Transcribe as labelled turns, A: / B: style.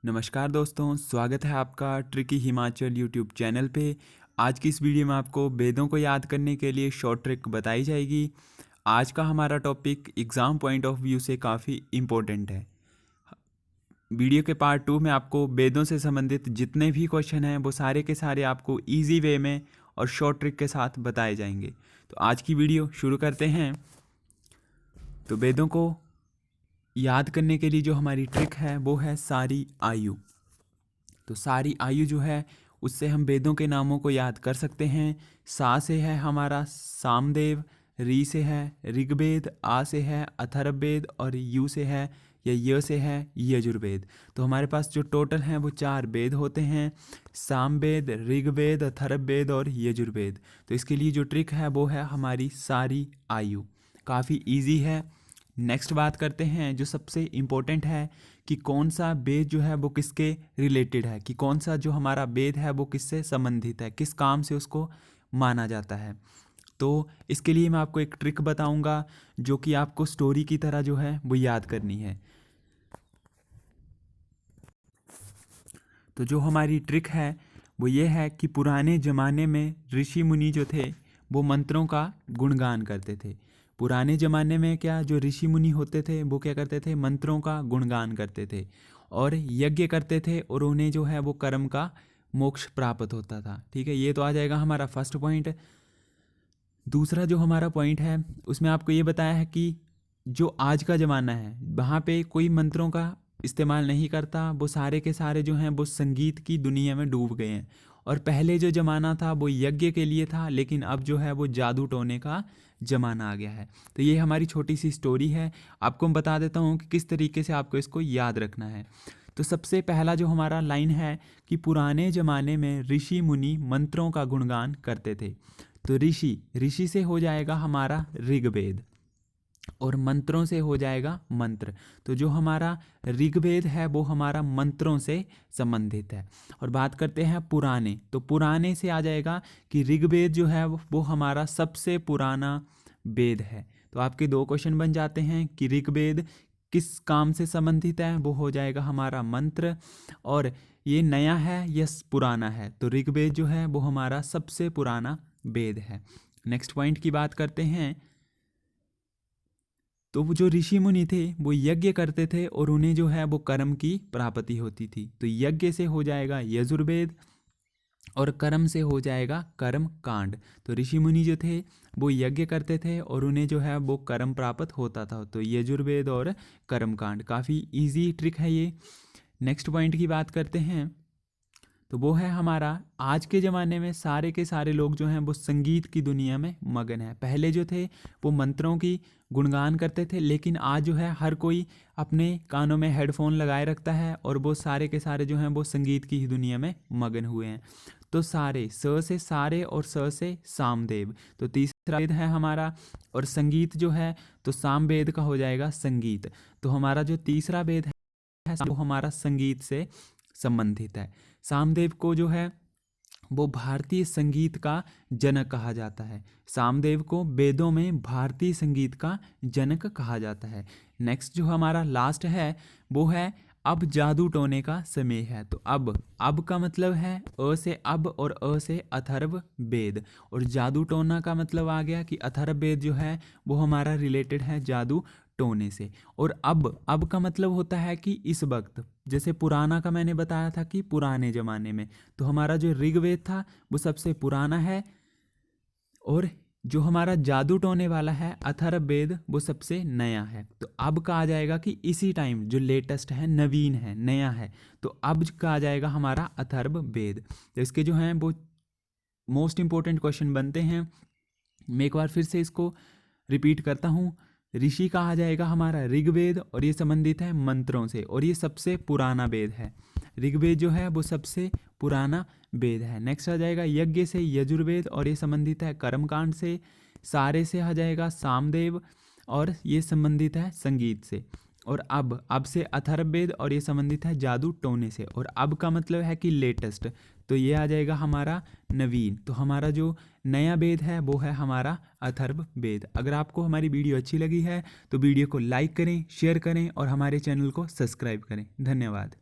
A: नमस्कार दोस्तों, स्वागत है आपका ट्रिकी हिमाचल यूट्यूब चैनल पे। आज की इस वीडियो में आपको वेदों को याद करने के लिए शॉर्ट ट्रिक बताई जाएगी। आज का हमारा topic exam point of view से काफ़ी इम्पोर्टेंट है। वीडियो के पार्ट 2 में आपको वेदों से संबंधित जितने भी क्वेश्चन हैं वो सारे के सारे आपको ईजी वे में और शॉर्ट ट्रिक के साथ बताए जाएंगे। तो आज की वीडियो शुरू करते हैं। तो वेदों को याद करने के लिए जो हमारी ट्रिक है वो है सारी आयु। तो सारी आयु जो है उससे हम वेदों के नामों को याद कर सकते हैं। सा से है हमारा सामदेव, री से है ऋग्वेद, आ से है अथर्ववेद और यू से है या य से है यजुर्वेद। तो हमारे पास जो टोटल हैं वो 4 वेद होते हैं, सामवेद, ऋग्वेद, अथर्ववेद और यजुर्वेद। तो इसके लिए जो ट्रिक है वो है हमारी सारी आयु। काफ़ी इजी है। नेक्स्ट बात करते हैं जो सबसे इम्पोर्टेंट है कि कौन सा वेद जो है वो किसके रिलेटेड है, कि कौन सा जो हमारा वेद है वो किससे संबंधित है, किस काम से उसको माना जाता है। तो इसके लिए मैं आपको एक ट्रिक बताऊंगा जो कि आपको स्टोरी की तरह जो है वो याद करनी है। तो जो हमारी ट्रिक है वो ये है कि पुराने ज़माने में ऋषि मुनि जो थे वो मंत्रों का गुणगान करते थे। पुराने ज़माने में क्या जो ऋषि मुनि होते थे वो क्या करते थे, मंत्रों का गुणगान करते थे और यज्ञ करते थे और उन्हें जो है वो कर्म का मोक्ष प्राप्त होता था। ठीक है, ये तो आ जाएगा हमारा फर्स्ट पॉइंट। दूसरा जो हमारा पॉइंट है उसमें आपको ये बताया है कि जो आज का ज़माना है वहाँ पे कोई मंत्रों का इस्तेमाल नहीं करता, वो सारे के सारे जो हैं वो संगीत की दुनिया में डूब गए हैं। और पहले जो ज़माना था वो यज्ञ के लिए था, लेकिन अब जो है वो जादू टोने का ज़माना आ गया है। तो ये हमारी छोटी सी स्टोरी है। आपको मैं बता देता हूँ कि किस तरीके से आपको इसको याद रखना है। तो सबसे पहला जो हमारा लाइन है कि पुराने ज़माने में ऋषि मुनि मंत्रों का गुणगान करते थे। तो ऋषि से हो जाएगा हमारा ऋग्वेद और मंत्रों से हो जाएगा मंत्र। तो जो हमारा ऋग्वेद है वो हमारा मंत्रों से संबंधित है। और बात करते हैं पुराने, तो पुराने से आ जाएगा कि ऋग्वेद जो है वो हमारा सबसे पुराना वेद है। तो आपके 2 क्वेश्चन बन जाते हैं कि ऋग्वेद किस काम से संबंधित है, वो हो जाएगा हमारा मंत्र, और ये नया है या पुराना है। तो ऋग्वेद जो है वो हमारा सबसे पुराना वेद है। नेक्स्ट पॉइंट की बात करते हैं। तो वो जो ऋषि मुनि थे वो यज्ञ करते थे और उन्हें जो है वो कर्म की प्राप्ति होती थी। तो यज्ञ से हो जाएगा यजुर्वेद और कर्म से हो जाएगा कर्म कांड। तो ऋषि मुनि जो थे वो यज्ञ करते थे और उन्हें जो है वो कर्म प्राप्त होता था। तो यजुर्वेद और कर्म कांड। काफ़ी इजी ट्रिक है ये। नेक्स्ट पॉइंट की बात करते हैं। तो वो है हमारा आज के ज़माने में सारे के सारे लोग जो हैं वो संगीत की दुनिया में मगन है। पहले जो थे वो मंत्रों की गुणगान करते थे, लेकिन आज जो है हर कोई अपने कानों में हेडफोन लगाए रखता है और वो सारे के सारे जो हैं वो संगीत की ही दुनिया में मगन हुए हैं। तो सारे, स से सारे और स से सामदेव। तो तीसरा वेद है हमारा, और संगीत जो है तो सामवेद का हो जाएगा संगीत। तो हमारा जो तीसरा वेद है वो हमारा संगीत से संबंधित है। सामदेव को जो है वो भारतीय संगीत का जनक कहा जाता है। सामदेव को वेदों में भारतीय संगीत का जनक कहा जाता है। नेक्स्ट जो हमारा लास्ट है वो है अब जादू टोने का समय है। तो अब का मतलब है अ से अब और अ से अथर्व वेद, और जादू टोना का मतलब आ गया कि अथर्व वेद जो है वो हमारा रिलेटेड है जादू टोने से। और अब का मतलब होता है कि इस वक्त, जैसे पुराना का मैंने बताया था कि पुराने ज़माने में, तो हमारा जो ऋग्वेद था वो सबसे पुराना है, और जो हमारा जादू टोने वाला है अथर्ववेद वो सबसे नया है। तो अब का आ जाएगा कि इसी टाइम जो लेटेस्ट है, नवीन है, नया है। तो अब का आ जाएगा हमारा अथर्ववेद। तो इसके जो हैं वो मोस्ट इंपॉर्टेंट क्वेश्चन बनते हैं। मैं एक बार फिर से इसको रिपीट करता हूँ। ऋषि का आ जाएगा हमारा ऋग्वेद और ये संबंधित है मंत्रों से, और ये सबसे पुराना वेद है। ऋग्वेद जो है वो सबसे पुराना वेद है। नेक्स्ट आ जाएगा यज्ञ से यजुर्वेद और ये संबंधित है कर्मकांड से। सारे से आ जाएगा सामदेव और ये संबंधित है संगीत से। और अब से अथर्ववेद और ये संबंधित है जादू टोने से। और अब का मतलब है कि लेटेस्ट, तो ये आ जाएगा हमारा नवीन। तो हमारा जो नया वेद है वो है हमारा अथर्ववेद। अगर आपको हमारी वीडियो अच्छी लगी है तो वीडियो को लाइक करें, शेयर करें और हमारे चैनल को सब्सक्राइब करें। धन्यवाद।